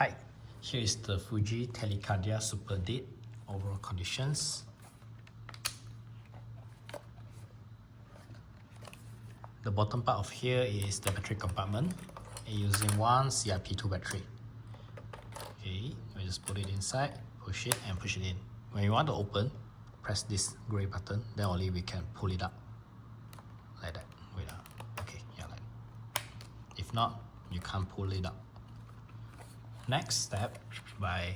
Hi, here is the Fuji Tele Cardia Super Date overall conditions. The bottom part of here is the battery compartment using one CIP2 battery. Okay, we just put it inside, push it and push it in. When you want to open, press this gray button, then only we can pull it up. Like that. Wait up. Okay, yeah, like that. If not, you can't pull it up. Next step, by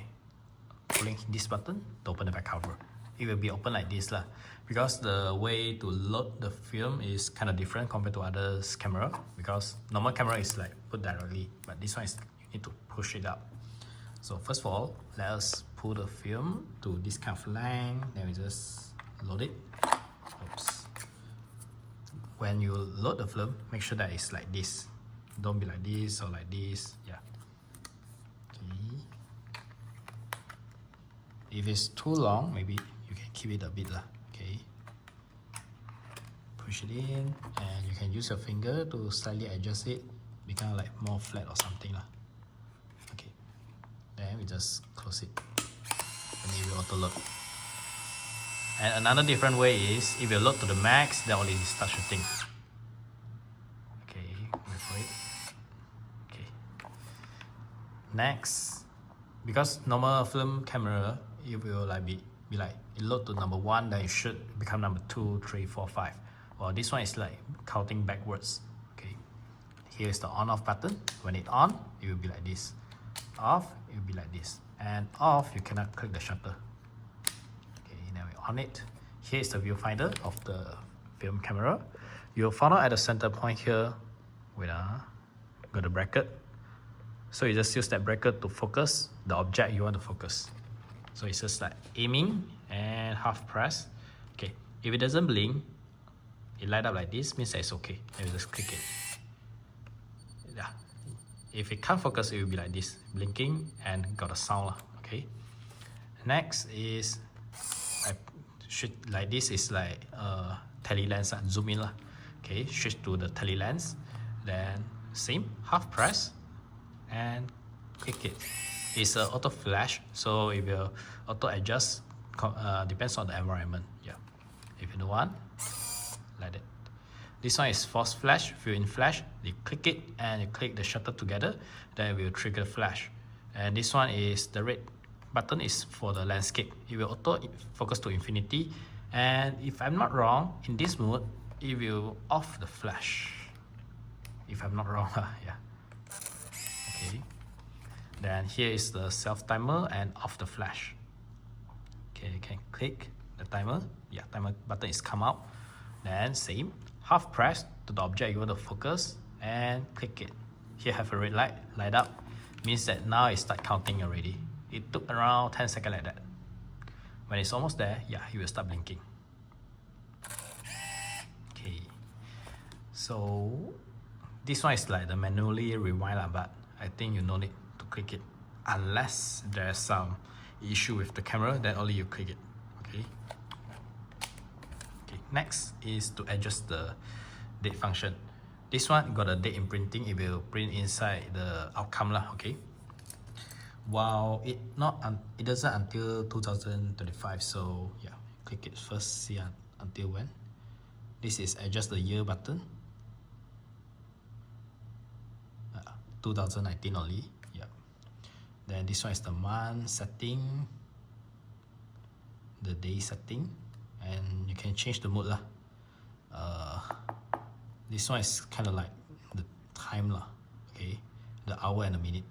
pulling this button to open the back cover. It will be open like this lah, because the way to load the film is kind of different compared to others camera, because normal camera is like put directly, but this one is you need to push it up. So first of all, let us pull the film to this kind of length, then we just load it. Oops. When you load the film, make sure that it's like this. Don't be like this or like this. Yeah. If it's too long, maybe you can keep it a bit lah. Okay. Push it in, and you can use your finger to slightly adjust it, become like more flat or something lah. Okay. Then we just close it, and it will auto load. And another different way is if you load to the max, then only start shooting. Okay, wait for it. Okay. Next, because normal film camera, it will like be like it load to number 1, then it should become number 2, 3, 4, 5. Well, this one is like counting backwards. Okay, here is the on off button. When it on, it will be like this. Off, it will be like this. And off, you cannot click the shutter. Okay, then we on it. Here is the viewfinder of the film camera. You'll find out at the center point here. Wait, got the bracket. So you just use that bracket to focus the object you want to focus. So it's just like aiming and half press. Okay, if it doesn't blink, it light up like this, means that it's okay. Then you just click it. Yeah. If it can't focus, it will be like this, blinking and got a sound. Okay. Next is I shoot like this is like tele lens, zoom in. Okay, switch to the tele lens. Then same, half press and click it. It's an auto flash, so it will auto adjust, depends on the environment. Yeah, if you don't want, like that. This one is force flash. If you're in flash, you click it and you click the shutter together, then it will trigger the flash. And this one is the red button is for the landscape. It will auto focus to infinity, and if I'm not wrong, in this mode, it will off the flash. If I'm not wrong, yeah. Okay. Then here is the self timer and off the flash. Okay, you can click the timer. Yeah, timer button is come out. Then same, half press to the object you want to focus and click it. Here have a red light up. Means that now it start counting already. It took around 10 seconds like that. When it's almost there, yeah, it will start blinking. Okay. So this one is like the manually rewind, but I think you no need to click it unless there's some issue with the camera, then only you click it. Okay. Okay, next is to adjust the date function. This one got a date imprinting. It will print inside the outcome lah. Okay, while it doesn't until 2025, so yeah, click it first, see until when. This is adjust the year button. 2019 only. Yeah. Then this one is the month setting, the day setting, and you can change the mode lah. This one is kind of like the time lah. Okay, the hour and the minute.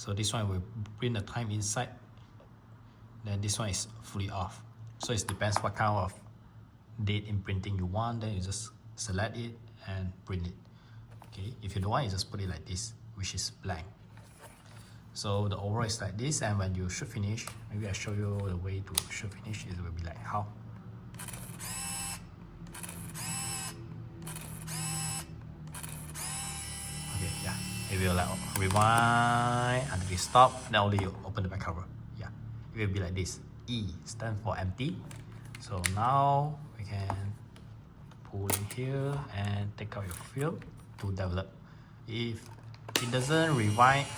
So this one will print the time inside. Then this one is fully off. So it depends what kind of date imprinting you want. Then you just select it and print it. Okay, if you don't want, you just put it like this, which is blank. So the overall is like this, and when you should finish, maybe I show you the way to should finish. It will be like how. Okay, yeah, it will like rewind until it stop, then only you open the back cover. Yeah, it will be like this. E stands for empty. So now we can pull in here and take out your film to develop. If it doesn't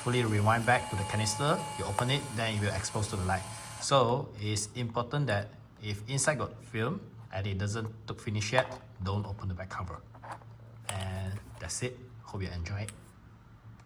fully rewind back to the canister. You open it, then it will expose to the light. So it's important that if inside got film and it doesn't finish yet, don't open the back cover. And that's it. Hope you enjoy it.